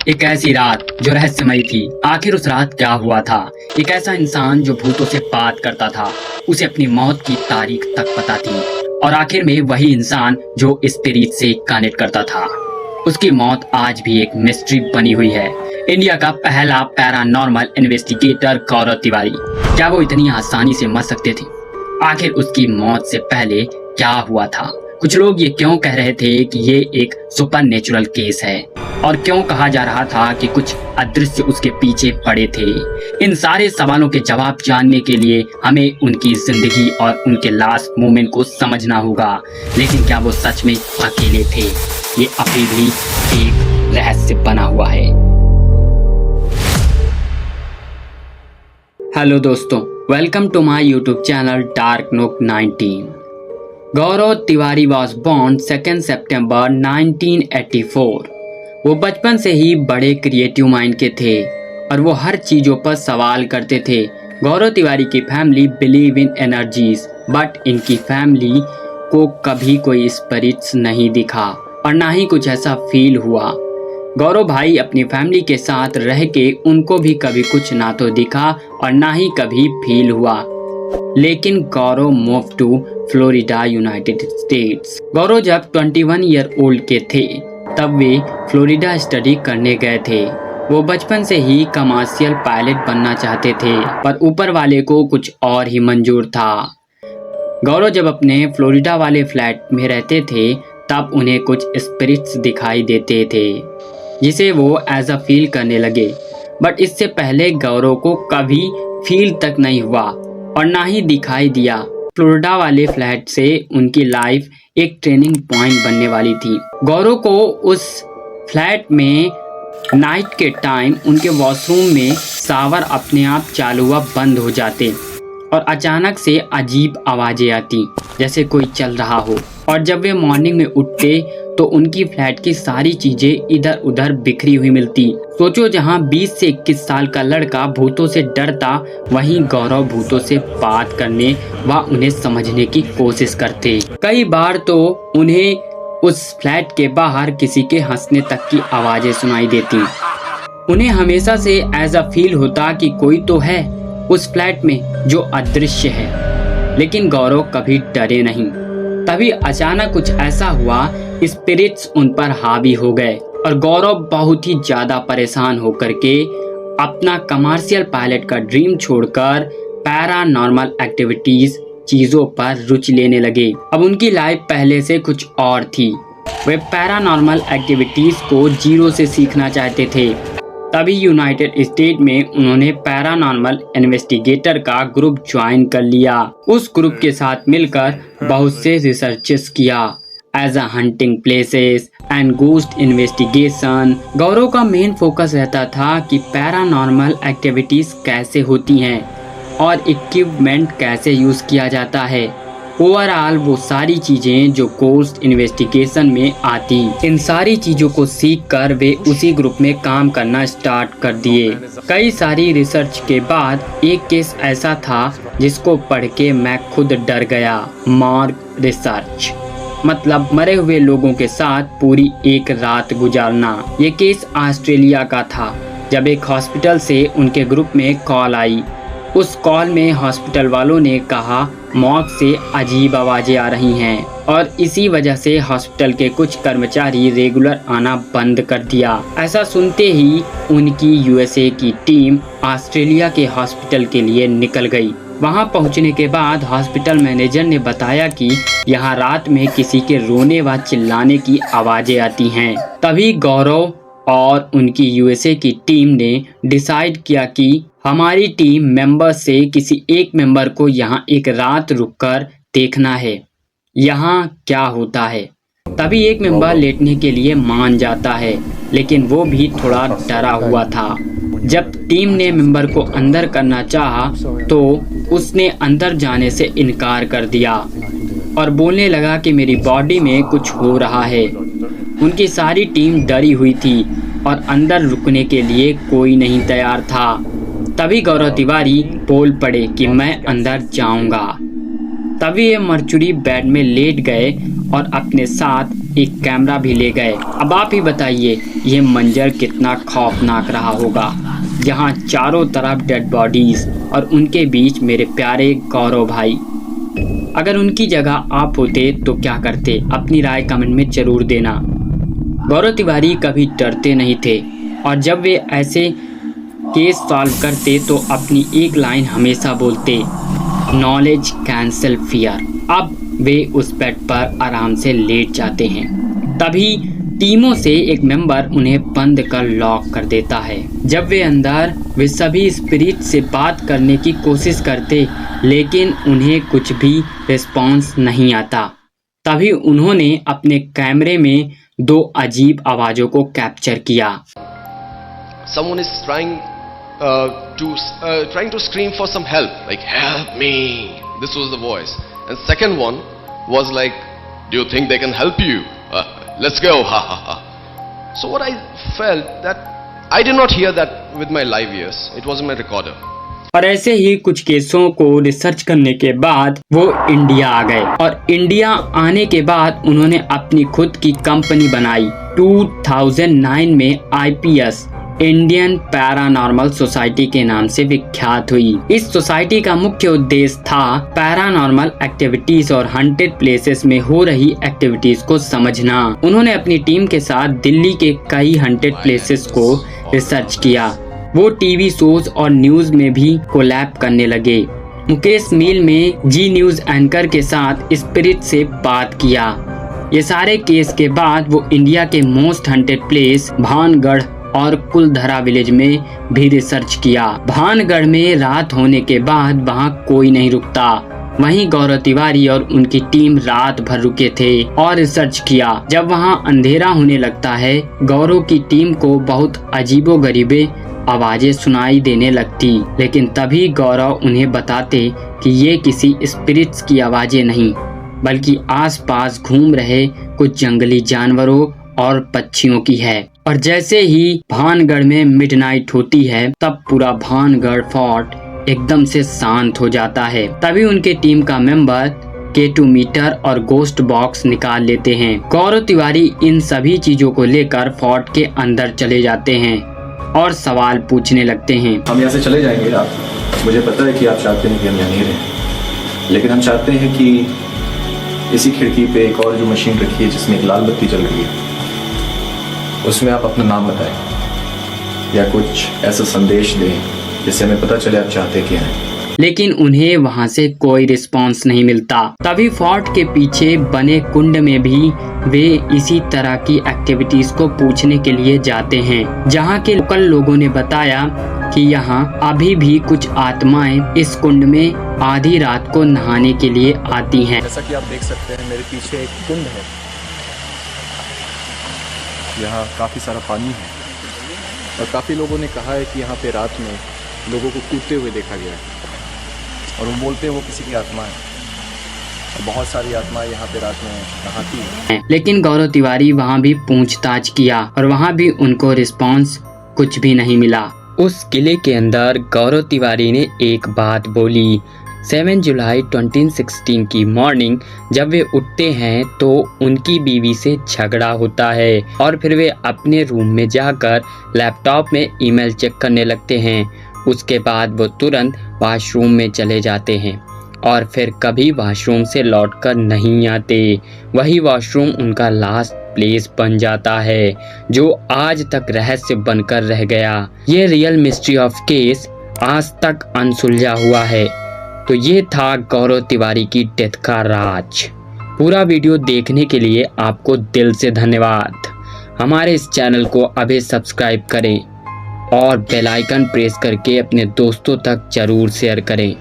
एक ऐसी रात जो रहस्यमयी थी। आखिर उस रात क्या हुआ था? एक ऐसा इंसान जो भूतों से बात करता था, उसे अपनी मौत की तारीख तक पता थी, और आखिर में वही इंसान जो स्पिरिट से कनेक्ट करता था, उसकी मौत आज भी एक मिस्ट्री बनी हुई है। इंडिया का पहला पैरानॉर्मल इन्वेस्टिगेटर गौरव तिवारी, क्या वो इतनी आसानी से मर सकते थे? आखिर उसकी मौत से पहले क्या हुआ था? कुछ लोग ये क्यों कह रहे थे कि ये एक सुपरनेचुरल केस है, और क्यों कहा जा रहा था कि कुछ अदृश्य उसके पीछे पड़े थे? इन सारे सवालों के जवाब जानने के लिए हमें उनकी जिंदगी और उनके लास्ट मोमेंट को समझना होगा। लेकिन क्या वो सच में अकेले थे? ये अभी भी एक रहस्य बना हुआ है। हेलो दोस्तों, welcome to my YouTube channel dark नोक 19। गौरव तिवारी वॉज बॉर्न 2 सितंबर 1984। वो बचपन से ही बड़े क्रिएटिव माइंड के थे और वो हर चीज़ों पर सवाल करते थे। गौरव तिवारी की family believe in energies, but इनकी फैमिली को कभी कोई स्पिरिट्स नहीं दिखा और ना ही कुछ ऐसा फील हुआ। गौरव भाई अपनी फैमिली के साथ रह के उनको भी कभी कुछ ना तो दिखा और ना ही कभी फील हुआ। लेकिन Gaurav move to Florida, United States. Gaurav जब 21 ईयर ओल्ड के थे तब वे फ्लोरिडा स्टडी करने गए थे। वो बचपन से ही कमर्शियल पायलट बनना चाहते थे, पर ऊपर वाले को कुछ और ही मंजूर था। गौरव जब अपने फ्लोरिडा वाले फ्लैट में रहते थे तब उन्हें कुछ स्पिरिट्स दिखाई देते थे, जिसे वो एज अ फील करने लगे। बट इससे पहले गौरव को कभी फील तक नहीं हुआ और ना ही दिखाई दिया। फ्लोरिडा वाले फ्लैट से उनकी लाइफ एक ट्रेनिंग पॉइंट बनने वाली थी। गौरव को उस फ्लैट में नाइट के टाइम उनके वॉशरूम में शावर अपने आप चालू व बंद हो जाते और अचानक से अजीब आवाजें आती जैसे कोई चल रहा हो। और जब वे मॉर्निंग में उठते तो उनकी फ्लैट की सारी चीजें इधर उधर बिखरी हुई मिलती। सोचो, जहां 20 से 21 साल का लड़का भूतों से डरता, वहीं गौरव भूतों से बात करने व उन्हें समझने की कोशिश करते। कई बार तो उन्हें उस फ्लैट के बाहर किसी के हंसने तक की आवाजें सुनाई देती। उन्हें हमेशा से ऐसा फील होता कि कोई तो है उस फ्लैट में जो अदृश्य है, लेकिन गौरव कभी डरे नहीं। तभी अचानक कुछ ऐसा हुआ, स्पिरिट्स उन पर हावी हो गए और गौरव बहुत ही ज्यादा परेशान होकर के अपना कमर्शियल पायलट का ड्रीम छोड़कर पैरानॉर्मल एक्टिविटीज चीजों पर रुचि लेने लगे। अब उनकी लाइफ पहले से कुछ और थी। वे पैरानॉर्मल एक्टिविटीज को जीरो से सीखना चाहते थे। तभी यूनाइटेड स्टेट में उन्होंने पैरानॉर्मल इन्वेस्टिगेटर का ग्रुप ज्वाइन कर लिया। उस ग्रुप के साथ मिलकर बहुत से रिसर्चेस किया as a haunting places and ghost investigation. Gaurav का मेन फोकस रहता था कि पैरानॉर्मल एक्टिविटीज कैसे होती हैं और इक्विपमेंट कैसे यूज किया जाता है। ओवरऑल वो सारी चीजें जो घोस्ट इन्वेस्टिगेशन में आती, इन सारी चीजों को सीख कर वे उसी ग्रुप में काम करना स्टार्ट कर दिए। कई सारी रिसर्च के बाद एक केस ऐसा था जिसको पढ़ के मैं खुद डर गया। मॉर्ग रिसर्च, मतलब मरे हुए लोगों के साथ पूरी एक रात गुजारना। ये केस ऑस्ट्रेलिया का था। जब एक हॉस्पिटल से उनके ग्रुप में कॉल आई, उस कॉल में हॉस्पिटल वालों ने कहा मॉर्ग से अजीब आवाजें आ रही हैं और इसी वजह से हॉस्पिटल के कुछ कर्मचारी रेगुलर आना बंद कर दिया। ऐसा सुनते ही उनकी यूएसए की टीम ऑस्ट्रेलिया के हॉस्पिटल के लिए निकल गई। वहां पहुंचने के बाद हॉस्पिटल मैनेजर ने बताया कि यहाँ रात में किसी के रोने व चिल्लाने की आवाजें आती हैं। तभी गौरव और उनकी यूएसए की टीम ने डिसाइड किया कि हमारी टीम मेंबर से किसी एक मेंबर को यहाँ एक रात रुककर देखना है, यहाँ क्या होता है। तभी एक मेंबर लेटने के लिए मान जाता है, लेकिन वो भी थोड़ा डरा हुआ था। जब टीम ने मेंबर को अंदर करना चाहा तो उसने अंदर जाने से इनकार कर दिया और बोलने लगा कि मेरी बॉडी में कुछ हो रहा है। उनकी सारी टीम डरी हुई थी और अंदर रुकने के लिए कोई नहीं तैयार था। तभी गौरव तिवारी बोल पड़े कि मैं अंदर जाऊंगा। तभी ये मर्चुरी बेड में लेट गए और अपने साथ एक कैमरा भी ले गए। अब आप ही बताइए ये मंजर कितना खौफनाक रहा होगा, जहाँ चारों तरफ डेड बॉडीज और उनके बीच मेरे प्यारे गौरव भाई। अगर उनकी जगह आप होते तो क्या करते? अपनी राय कमेंट में जरूर देना। गौरव तिवारी कभी डरते नहीं थे और जब वे ऐसे केस सॉल्व करते तो अपनी एक लाइन हमेशा बोलते, नॉलेज कैंसल फियर। अब वे उस बेड पर आराम से लेट जाते हैं। तभी टीमों से एक मेंबर उन्हें बंद कर लॉक कर देता है। जब वे अंदर वे सभी स्पिरिट से बात करने की कोशिश करते, लेकिन उन्हें कुछ भी रिस्पॉन्स नहीं आता। तभी उन्होंने अपने कैमरे में दो अजीब आवाजों को कैप्चर किया। Someone is trying to scream for some help, like help me. This was the voice. And second one was like, do you think they can help you? Let's go. Ha ha ha. So what I felt that I did not hear that with my live ears. It was in my recorder. और ऐसे ही कुछ केसों को research करने के बाद वो India आ गए और इंडिया आने के बाद उन्होंने अपनी खुद की कंपनी बनाई। 2009 में IPS इंडियन पैरानॉर्मल सोसाइटी के नाम से विख्यात हुई। इस सोसाइटी का मुख्य उद्देश्य था पैरानॉर्मल एक्टिविटीज और हंटेड प्लेसेस में हो रही एक्टिविटीज को समझना। उन्होंने अपनी टीम के साथ दिल्ली के कई हंटेड प्लेसेस को रिसर्च किया। वो टीवी शोज और न्यूज में भी कोलैब करने लगे। मुकेश मिल में जी न्यूज एंकर के साथ स्पिरिट से बात किया। ये सारे केस के बाद वो इंडिया के मोस्ट हंटेड प्लेस भानगढ़ और कुलधरा विलेज में भी रिसर्च किया। भानगढ़ में रात होने के बाद वहाँ कोई नहीं रुकता। वहीं गौरव तिवारी और उनकी टीम रात भर रुके थे और रिसर्च किया। जब वहाँ अंधेरा होने लगता है, गौरव की टीम को बहुत अजीबोगरीबे आवाजें सुनाई देने लगती, लेकिन तभी गौरव उन्हें बताते कि ये किसी स्पिरिट्स की आवाजें नहीं, बल्कि आसपास घूम रहे कुछ जंगली जानवरों और पक्षियों की है। और जैसे ही भानगढ़ में मिडनाइट होती है, तब पूरा भानगढ़ फोर्ट एकदम से शांत हो जाता है। तभी उनके टीम का मेंबर K2 मीटर और गोस्ट बॉक्स निकाल लेते हैं। गौरव तिवारी इन सभी चीजों को लेकर फोर्ट के अंदर चले जाते हैं और सवाल पूछने लगते हैं। हम यहाँ से चले जाएंगे। आप, मुझे पता है कि आप चाहते हैं कि हम यहाँ नहीं रहें, लेकिन हम चाहते हैं कि इसी खिड़की पे एक और जो मशीन रखी है जिसमें एक लाल बत्ती जल रही है, उसमें आप अपना नाम बताएं या कुछ ऐसा संदेश दें जिससे हमें पता चले आप चाहते क्या हैं। लेकिन उन्हें वहां से कोई रिस्पांस नहीं मिलता। तभी फोर्ट के पीछे बने कुंड में भी वे इसी तरह की एक्टिविटीज को पूछने के लिए जाते हैं। जहां के लोकल लोगों ने बताया कि यहाँ अभी भी कुछ आत्माएं इस कुंड में आधी रात को नहाने के लिए आती हैं। जैसा कि आप देख सकते हैं, मेरे पीछे एक कुंड है। यहाँ काफ़ी सारा पानी है और काफ़ी लोगों ने कहा है कि यहाँ पे रात में लोगों को कूदते हुए देखा गया है और वो बोलते हैं वो किसी की आत्मा है। और बहुत सारी आत्माएं यहाँ पे रात में नहाती हैं। लेकिन गौरव तिवारी वहाँ भी पूछताछ किया और वहाँ भी उनको रिस्पांस कुछ भी नहीं मिला। उस किले के अंदर गौरव तिवारी ने एक बात बोली। 7 जुलाई 2016 की मॉर्निंग जब वे उठते हैं तो उनकी बीवी से झगड़ा होता है और फिर वे अपने रूम में जाकर लैपटॉप में ईमेल चेक करने लगते हैं। उसके बाद वो तुरंत वॉशरूम में चले जाते हैं और फिर कभी वॉशरूम से लौटकर नहीं आते। वही वॉशरूम उनका लास्ट प्लेस बन जाता है, जो आज तक रहस्य बनकर रह गया। ये रियल मिस्ट्री ऑफ केस आज तक अनसुलझा हुआ है। तो ये था गौरव तिवारी की डेथ का राज। पूरा वीडियो देखने के लिए आपको दिल से धन्यवाद। हमारे इस चैनल को अभी सब्सक्राइब करें और बेल आइकन प्रेस करके अपने दोस्तों तक जरूर शेयर करें।